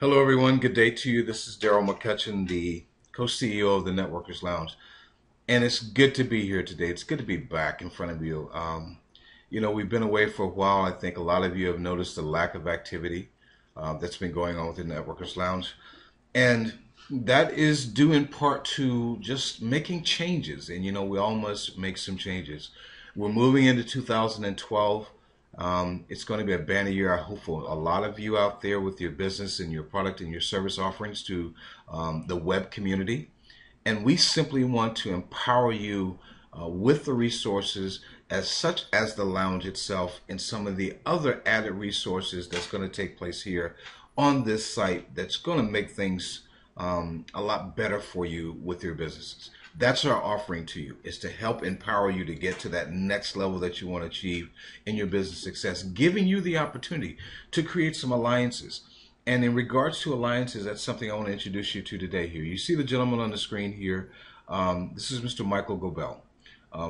Hello, everyone. Good day to you. This is Darrell McCutchen, the co-CEO of the Networkers Lounge, and it's good to be here today. It's good to be back in front of you. We've been away for a while. I think a lot of you have noticed the lack of activity that's been going on with the Networkers Lounge, and that is due in part to just making changes. And we all must make some changes. We're moving into 2012. It's going to be a banner year. I hope for a lot of you out there with your business and your product and your service offerings to the web community. And we simply want to empower you with the resources as such as the lounge itself and some of the other added resources that's going to take place here on this site that's going to make things a lot better for you with your businesses. That's our offering to you, is to help empower you to get to that next level that you want to achieve in your business success, giving you the opportunity to create some alliances. And in regards to alliances, that's something I want to introduce you to today here. You see the gentleman on the screen here. This is Mr. Michael Goebel.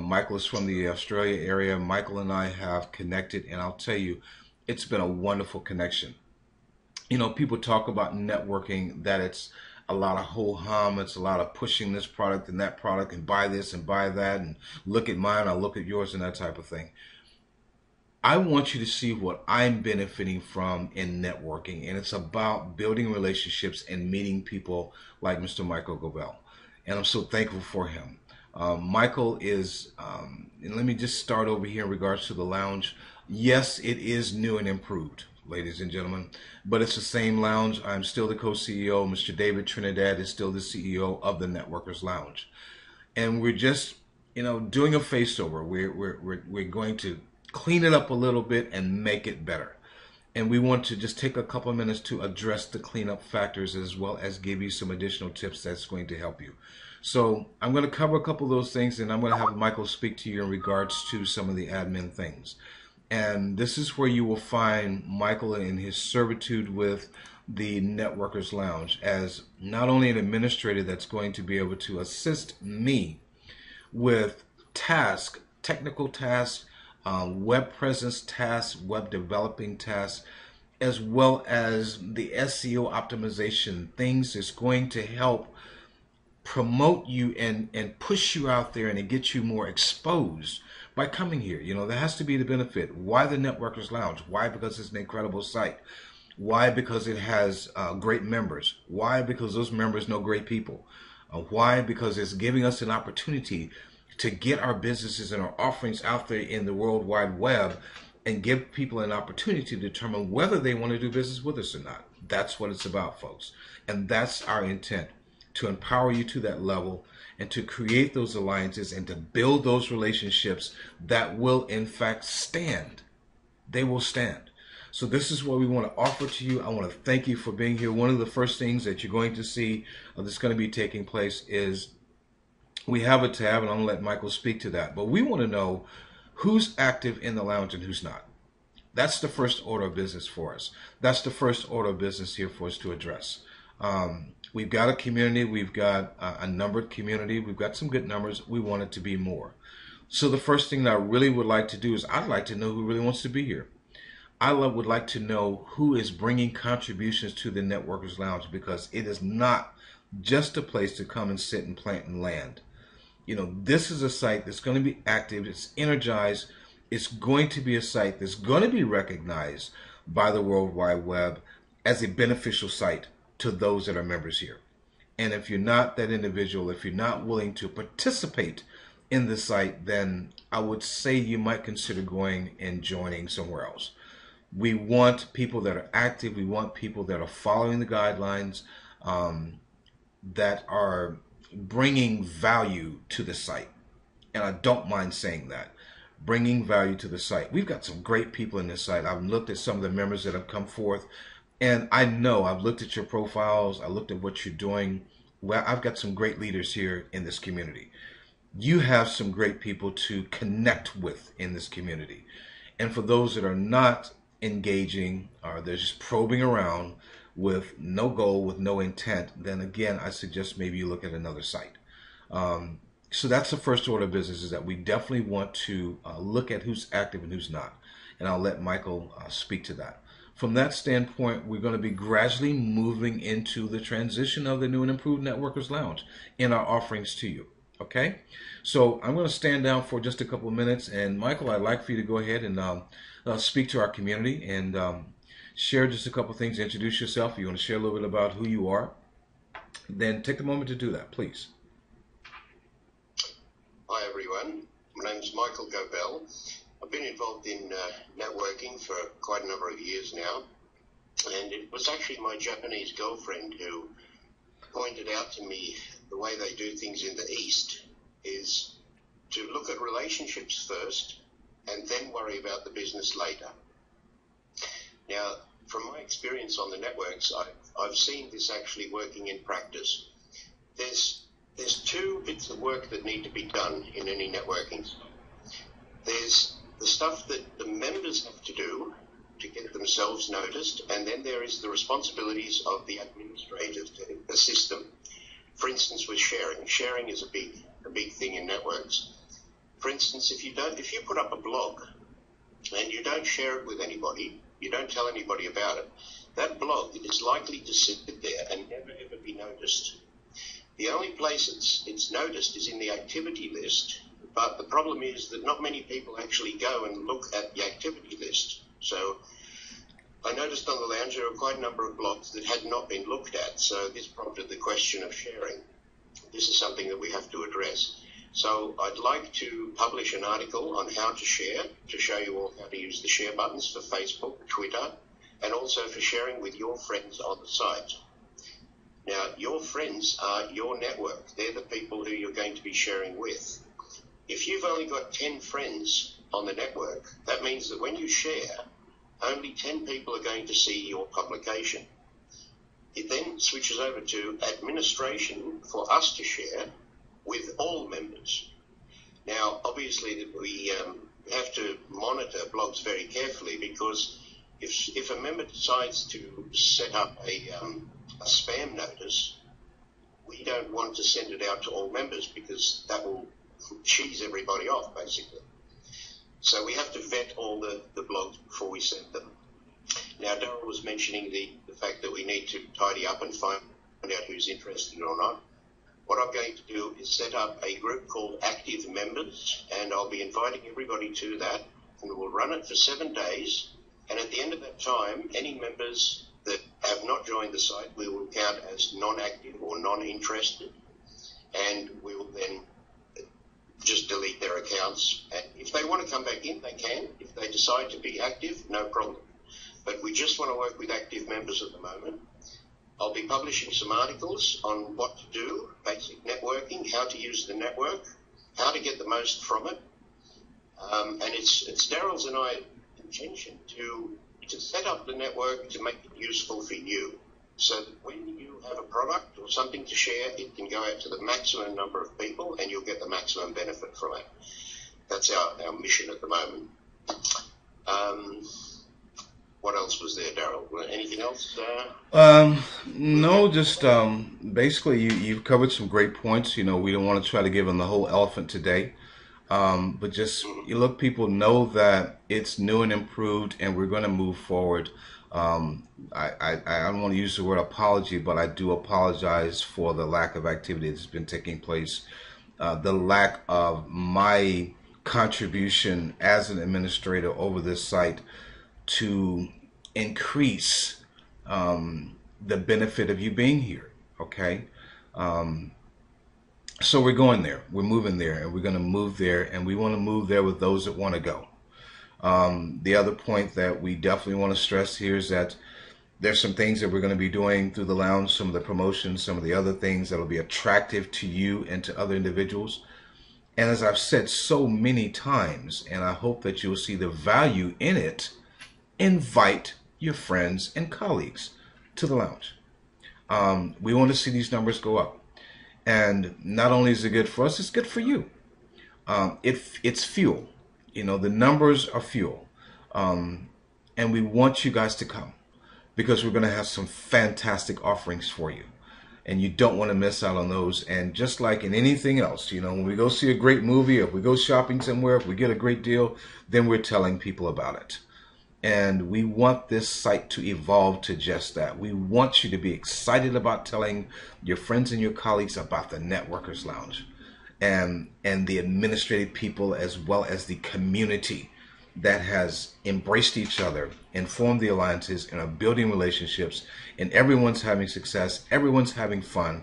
Michael is from the Australia area. Michael and I have connected, and I'll tell you, it's been a wonderful connection. People talk about networking, that it's a lot of ho-hum, it's a lot of pushing this product and that product and buy this and buy that and look at mine, I'll look at yours and that type of thing. I want you to see what I'm benefiting from in networking, and it's about building relationships and meeting people like Mr. Michael Goebel, and I'm so thankful for him. Michael is, and let me just start over here in regards to the lounge. Yes, it is new and improved, ladies and gentlemen, but it's the same lounge. I'm still the co-CEO. Mr. David Trinidad is still the CEO of the Networkers Lounge, and we're just, doing a faceover. We're going to clean it up a little bit and make it better. And we want to just take a couple of minutes to address the cleanup factors as well as give you some additional tips that's going to help you. So I'm going to cover a couple of those things, and I'm going to have Michael speak to you in regards to some of the admin things. And this is where you will find Michael in his servitude with the Networkers Lounge as not only an administrator that's going to be able to assist me with tasks, technical tasks, web presence tasks, web developing tasks, as well as the SEO optimization, things that's going to help promote you and push you out there and to get you more exposed by coming here. There has to be the benefit. Why the Networkers Lounge? Why? Because it's an incredible site. Why? Because it has great members. Why? Because those members know great people. Why? Because it's giving us an opportunity to get our businesses and our offerings out there in the World Wide Web and give people an opportunity to determine whether they want to do business with us or not. That's what it's about, folks. And that's our intent, to empower you to that level and to create those alliances and to build those relationships that will in fact stand. They will stand. So this is what we want to offer to you. I want to thank you for being here. One of the first things that you're going to see that's going to be taking place is we have a tab, and I'm going to let Michael speak to that. But we want to know who's active in the lounge and who's not. That's the first order of business for us. That's the first order of business here for us to address. We've got a community. We've got a numbered community. We've got some good numbers. We want it to be more. So the first thing that I really would like to do is I'd like to know who really wants to be here. I would like to know who is bringing contributions to the Networkers Lounge, because it is not just a place to come and sit and plant and land. This is a site that's going to be active. It's energized. It's going to be a site that's going to be recognized by the World Wide Web as a beneficial site to those that are members here. And if you're not that individual, if you're not willing to participate in the site, then I would say you might consider going and joining somewhere else. We want people that are active. We want people that are following the guidelines, that are bringing value to the site. And I don't mind saying that. Bringing value to the site. We've got some great people in this site. I've looked at some of the members that have come forth, and I know I've looked at your profiles. I looked at what you're doing. Well, I've got some great leaders here in this community. You have some great people to connect with in this community. And for those that are not engaging, or they're just probing around with no goal, with no intent, then again, I suggest maybe you look at another site. So that's the first order of business, is that we definitely want to look at who's active and who's not. And I'll let Michael speak to that. from that standpoint, we're going to be gradually moving into the transition of the new and improved Networkers Lounge in our offerings to you. Okay? So I'm going to stand down for just a couple of minutes. And Michael, I'd like for you to go ahead and speak to our community and share just a couple of things. Introduce yourself. If you want to share a little bit about who you are, then take a moment to do that, please. Hi, everyone. My name is Michael Goebel. I've been involved in networking for quite a number of years now, and it was actually my Japanese girlfriend who pointed out to me the way they do things in the East is to look at relationships first and then worry about the business later. Now, from my experience on the networks, I've seen this actually working in practice. There's two bits of work that need to be done in any networking. There's the stuff that the members have to do to get themselves noticed, and then there is the responsibilities of the administrators to assist them. For instance, with sharing. Sharing is a big thing in networks. For instance, if you put up a blog and you don't share it with anybody, you don't tell anybody about it, that blog is likely to sit there and never ever be noticed. The only place it's noticed is in the activity list, but the problem is that not many people actually go and look at the activity list. So I noticed on the lounge there were quite a number of blogs that had not been looked at, so this prompted the question of sharing. This is something that we have to address. So I'd like to publish an article on how to share, to show you all how to use the share buttons for Facebook, Twitter, and also for sharing with your friends on the site. Now, your friends are your network. They're the people who you're going to be sharing with. If you've only got 10 friends on the network, that means that when you share, only 10 people are going to see your publication. It then switches over to administration for us to share with all members. Now, obviously, we have to monitor blogs very carefully, because if a member decides to set up a spam notice, we don't want to send it out to all members, because that will cheese everybody off, basically. So we have to vet all the blogs before we send them. Now, Darrell was mentioning the fact that we need to tidy up and find out who's interested or not. What I'm going to do is set up a group called Active Members, and I'll be inviting everybody to that, and we'll run it for 7 days. And at the end of that time, any members that have not joined the site, we will count as non-active or non-interested, and we will then just delete their accounts. And if they want to come back in, they can. If they decide to be active, no problem. But we just want to work with active members at the moment. I'll be publishing some articles on what to do, basic networking, how to use the network, how to get the most from it. And it's Darrell's and I's intention to set up the network to make it useful for you, so that when you have a product or something to share, it can go out to the maximum number of people and you'll get the maximum benefit from it. That's our mission at the moment. What else was there, Darrell? Anything else? No, just basically you've covered some great points. You know, we don't want to try to give them the whole elephant today. But just, you look, people know that it's new and improved, and we're going to move forward. I don't want to use the word apology, but I do apologize for the lack of activity that's been taking place, the lack of my contribution as an administrator over this site to increase the benefit of you being here. Okay. So we're going there, we're moving there, and we're going to move there, and we want to move there with those that want to go. The other point that we definitely want to stress here is that there's some things that we're going to be doing through the lounge, some of the promotions, some of the other things that will be attractive to you and to other individuals. And as I've said so many times, and I hope that you'll see the value in it, invite your friends and colleagues to the lounge. We want to see these numbers go up. And not only is it good for us, it's good for you. It's fuel. You know, the numbers are fuel. And we want you guys to come, because we're going to have some fantastic offerings for you. And you don't want to miss out on those. And just like in anything else, you know, when we go see a great movie, or if we go shopping somewhere, if we get a great deal, then we're telling people about it. And we want this site to evolve to just that. We want you to be excited about telling your friends and your colleagues about the Networkers Lounge and the administrative people as well as the community that has embraced each other and formed the alliances and are building relationships, and everyone's having success, everyone's having fun,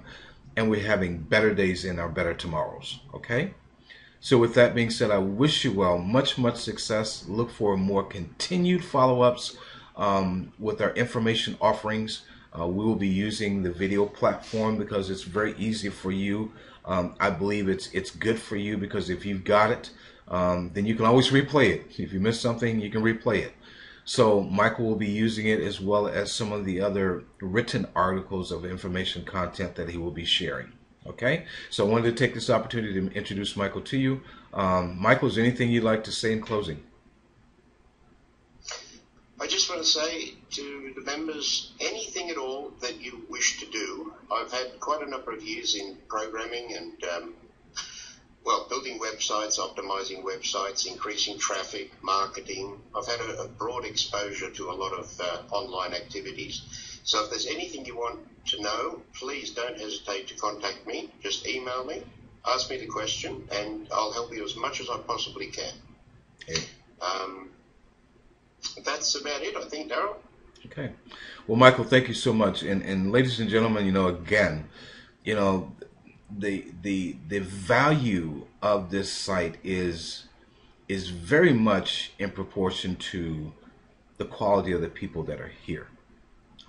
and we're having better days in our better tomorrows. Okay? So with that being said, I wish you well, much success. Look for more continued follow-ups with our information offerings. We will be using the video platform because it's very easy for you. I believe it's good for you because if you've got it, then you can always replay it. If you miss something, you can replay it. So Michael will be using it as well as some of the other written articles of information content that he will be sharing. Okay, so I wanted to take this opportunity to introduce Michael to you. Michael, is there anything you'd like to say in closing? I just want to say to the members, anything at all that you wish to do. I've had quite a number of years in programming and, building websites, optimizing websites, increasing traffic, marketing. I've had a broad exposure to a lot of online activities. So if there's anything you want to know, please don't hesitate to contact me. Just email me, ask me the question, and I'll help you as much as I possibly can. Okay. That's about it, I think, Darrell. Okay. Well, Michael, thank you so much. And ladies and gentlemen, again, the value of this site is very much in proportion to the quality of the people that are here.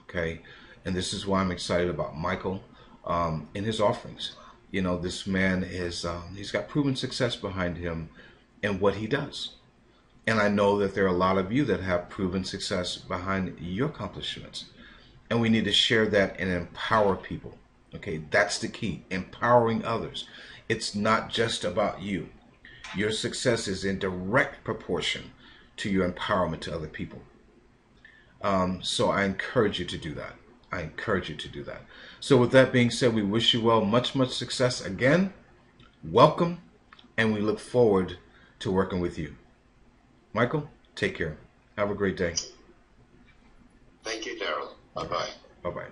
Okay, and this is why I'm excited about Michael and his offerings. This man is he's got proven success behind him in what he does. And I know that there are a lot of you that have proven success behind your accomplishments. And we need to share that and empower people. Okay, that's the key, empowering others. It's not just about you. Your success is in direct proportion to your empowerment to other people. So I encourage you to do that. I encourage you to do that. So with that being said, we wish you well, much success again. Welcome, and we look forward to working with you. Michael, take care. Have a great day. Thank you, Darrell. Bye-bye. Bye-bye.